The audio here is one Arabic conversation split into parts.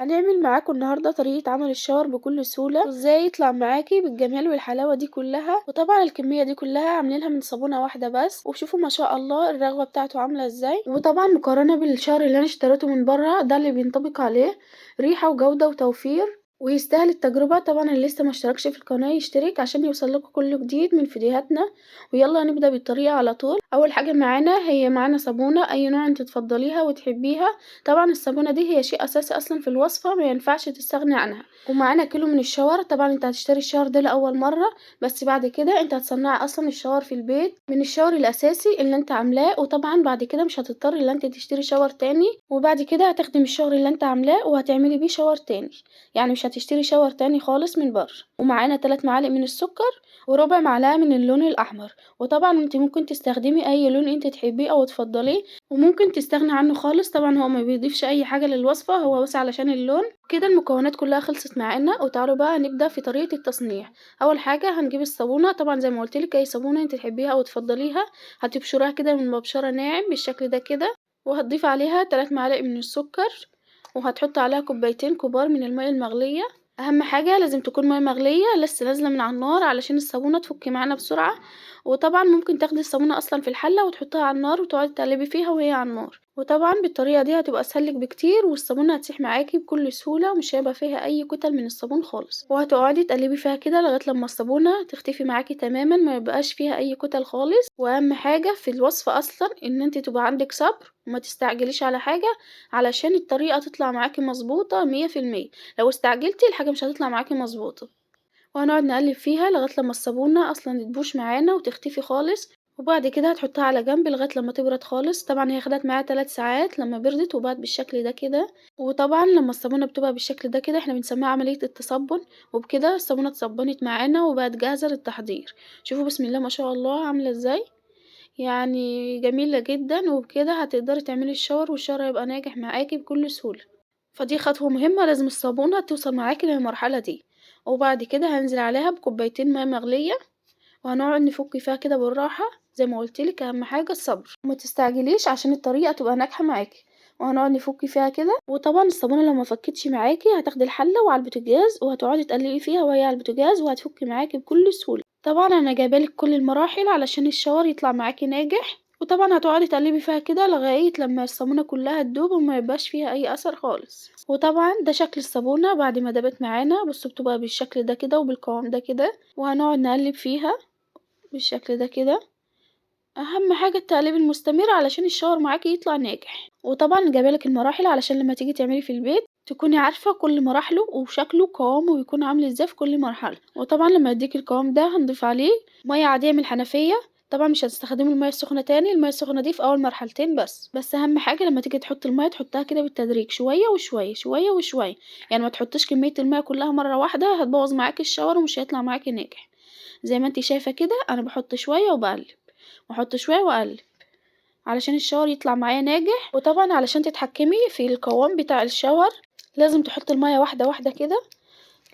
هنعمل معاكم النهارده طريقة عمل الشاور بكل سهولة، وازاي يطلع معاكي بالجمال والحلاوة دي كلها. وطبعا الكمية دي كلها عاملينها من صابونة واحدة بس، وشوفوا ما شاء الله الرغوة بتاعته عاملة ازاي. وطبعا مقارنة بالشاور اللي انا اشتريته من بره ده اللي بينطبق عليه ريحة وجودة وتوفير، ويستاهل التجربة. طبعا اللي لسه ما اشتركش في القناة يشترك عشان يوصلكوا كل جديد من فيديوهاتنا. ويلا نبدأ بالطريقة على طول. اول حاجة معانا صابونة اي نوع انت تفضليها وتحبيها. طبعا الصابونة دي هي شيء اساسي اصلا في الوصفة، ما ينفعش تستغني عنها. ومعانا كيلو من الشاور. طبعا انت هتشتري الشاور ده لاول مرة، بس بعد كده انت هتصنعي اصلا الشاور في البيت من الشاور الاساسي اللي انت عاملاه. وطبعا بعد كده مش هتضطري ان انت تشتري شاور تاني، وبعد كده هتخدمي الشاور اللي انت عاملاه وهتعملي بيه شاور تاني، يعني مش هتشتري شاور تاني خالص من بره. ومعانا 3 معالق من السكر وربع معلقة من اللون الاحمر. وطبعا انت ممكن تستخدمي اي لون انت تحبيه او تفضليه، وممكن تستغني عنه خالص. طبعا هو ما بيضيفش اي حاجة للوصفة، هو بس علشان اللون. كده المكونات كلها خلصت معانا، وتعالوا بقى نبدأ في طريقة التصنيع. اول حاجة هنجيب الصابونة. طبعا زي ما قلتلك اي صابونة انت تحبيها او تفضليها، هتبشرها كده من مبشرة ناعم بالشكل ده كده، وهتضيف عليها 3 معالق من السكر، وهتحط عليها كوبايتين كبار من الماء المغلية. اهم حاجة لازم تكون مية مغلية لسه نازلة من على النار علشان الصابونة تفك معانا بسرعة. وطبعا ممكن تاخدي الصابونة اصلا في الحلة وتحطها على النار وتقعدي تقلبي فيها وهي على النار. وطبعا بالطريقة دي هتبقى اسهلك بكتير، والصابونة هتسيح معاكي بكل سهولة، ومش هيبقى فيها اي كتل من الصابون خالص. وهتقعدي تقلبي فيها كده لغاية لما الصابونة تختفي معاكي تماما، ما يبقاش فيها اي كتل خالص. واهم حاجة في الوصفة اصلا ان انت تبقى عندك صبر وما تستعجليش على حاجة، علشان الطريقة تطلع معاكي مظبوطة 100%. لو استعجلتي الحاجة مش هتطلع معاكي مظبوطة. وهنقعد نقلب فيها لغاية لما الصابونة اصلا تبوش معانا وتختفي خالص. وبعد كده هتحطها على جنب لغاية لما تبرد خالص. طبعا هي خدت معايا 3 ساعات لما بردت وبقت بالشكل ده كده. وطبعا لما الصابونة بتبقى بالشكل ده كده احنا بنسميها عملية التصبن. وبكده الصابونة اتصبنت معانا وبقت جاهزة للتحضير. شوفوا بسم الله ما شاء الله عاملة ازاي، يعني جميلة جدا. وبكده هتقدري تعملي الشاور، والشاور هيبقى ناجح معاكي بكل سهولة. فدي خطوة مهمة، لازم الصابونة توصل معاكي للمرحلة دي. وبعد كده هنزل عليها بكوبايتين ماء مغلية، وهنقعد نفك فيها كده بالراحة. زي ما قلتلك اهم حاجة الصبر، وما تستعجليش عشان الطريقة تبقى ناجحة معاكي. وهنقعد نفك فيها كده. وطبعا الصابونة لو ما فكتش معاكي هتاخدي الحلة وعلى البوتاجاز وهتقعدي تقلبي فيها وهي على البوتاجاز، وهتفك معاكي بكل سهولة. طبعا انا جايبالك كل المراحل علشان الشاور يطلع معاكي ناجح. وطبعا هتقعدي تقلبي فيها كده لغاية لما الصابونة كلها تدوب وما يبقاش فيها اي اثر خالص. وطبعا ده شكل الصابونة بعد ما دابت معانا. بصوا بتبقى بالشكل ده كده وبالقوام ده كده. وهنقعد نقلب فيها بالشكل ده كده. اهم حاجة التقليب المستمر علشان الشاور معاكي يطلع ناجح. وطبعا جايبالك المراحل علشان لما تيجي تعملي في البيت تكوني عارفة كل مراحله وشكله وقوامه ويكون عامل ازاي في كل مرحلة. وطبعا لما يديك القوام ده هنضيف عليه مية عادية من الحنفية. طبعا مش هتستخدمي المية السخنة تاني، المية السخنة دي في اول مرحلتين بس اهم حاجة لما تيجي تحطي المية تحطها كده بالتدريج، شوية وشوية شوية وشوية. يعني ما تحطيش كمية المية كلها مرة واحدة، هتبوظ معاكي الشاور ومش هيطلع معاكي ناجح. زي ما انتي شايفة كده انا بحط شوية وبقلب، واحط شوية واقلب علشان الشاور يطلع معايا ناجح. وطبعا علشان تتحكمي في القوام بتاع الشاور لازم تحطي المية واحدة واحدة كده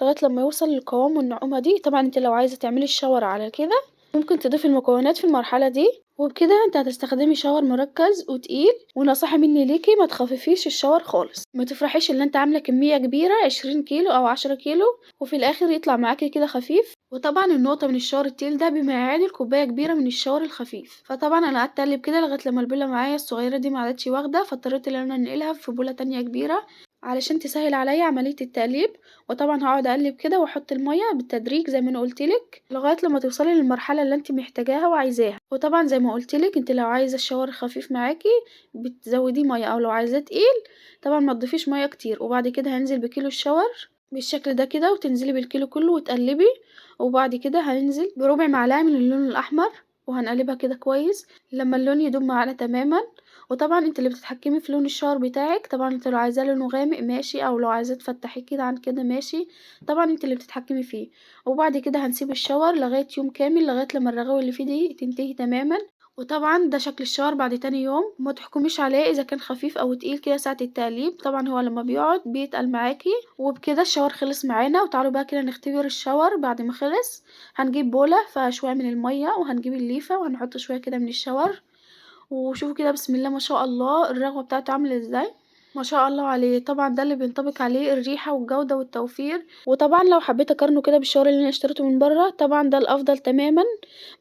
لغاية لما يوصل للقوام والنعومة دي. طبعا انت لو عايزة تعملي الشاور على كده ممكن تضيفي المكونات في المرحلة دي، وبكده انت هتستخدمي شاور مركز وتقيل. ونصيحة مني ليكي ما تخففيش الشاور خالص، ما تفرحيش ان انت عاملة كمية كبيرة 20 كيلو او 10 كيلو وفي الاخر يطلع معاكي كده خفيف. وطبعا النقطة من الشاور التقيل ده بما يعادل كوباية كبيرة من الشاور الخفيف. فطبعا انا قعدت اقلب كده لغاية لما البولة معايا الصغيرة دي ما عادتش واخدة، فاضطريت ان انا انقلها في بولة تانية كبيرة علشان تسهل عليا عملية التقليب. وطبعا هقعد اقلب كده واحط المية بالتدريج زي ما انا قلتلك لغاية لما توصلي للمرحلة اللي انت محتاجاها وعايزاها. وطبعا زي ما قلتلك انت لو عايزة الشاور خفيف معاكي بتزوديه مية، او لو عايزاه تقيل طبعا ما تضيفيش مية كتير. وبعد كده هنزل بكيلو الشاور بالشكل ده كده، وتنزلي بالكيلو كله وتقلبي. وبعد كده هننزل بربع معلقة من اللون الاحمر وهنقلبها كده كويس لما اللون يدوب معانا تماما. وطبعا انت اللي بتتحكمي في لون الشاور بتاعك. طبعا انت لو عايزاه لونه غامق ماشي، او لو عايزاه تفتحيه كده عن كده ماشي. طبعا انت اللي بتتحكمي فيه. وبعد كده هنسيب الشاور لغاية يوم كامل لغاية لما الرغوة اللي فيه دي تنتهي تماما. وطبعا ده شكل الشاور بعد تاني يوم. ما تحكميش عليه اذا كان خفيف او تقيل كده ساعة التقليب، طبعا هو لما بيقعد بيتقل معاكي. وبكده الشاور خلص معانا. وتعالوا بقى كده نختبر الشاور بعد ما خلص. هنجيب بولة فيها شوية من المية وهنجيب الليفة وهنحط شوية كده من الشاور. وشوفوا كده بسم الله ما شاء الله الرغوة بتاعته عاملة ازاي، ما شاء الله عليه، طبعًا ده اللي بينطبق عليه الريحة والجودة والتوفير، وطبعًا لو حبيت أقارنه كده بالشاور اللي أنا اشتريته من برّه، طبعًا ده الأفضل تمامًا،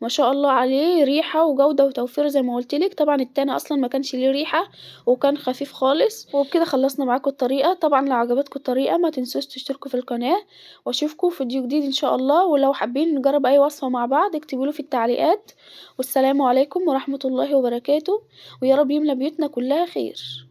ما شاء الله عليه ريحة وجودة وتوفير زي ما قُلت لِك، طبعًا التاني أصلًا ما كانش ليه ريحة وكان خفيف خالص، وبكده خلصنا معاكم الطريقة، طبعًا لو عجبتكم الطريقة ما تنسوش تشتركوا في القناة، وأشوفكم في فيديو جديد إن شاء الله، ولو حابين نجرب أي وصفة مع بعض اكتبوا لي في التعليقات، والسلام عليكم ورحمة الله وبركاته، ويا رب يملا بيوتنا كلها خير.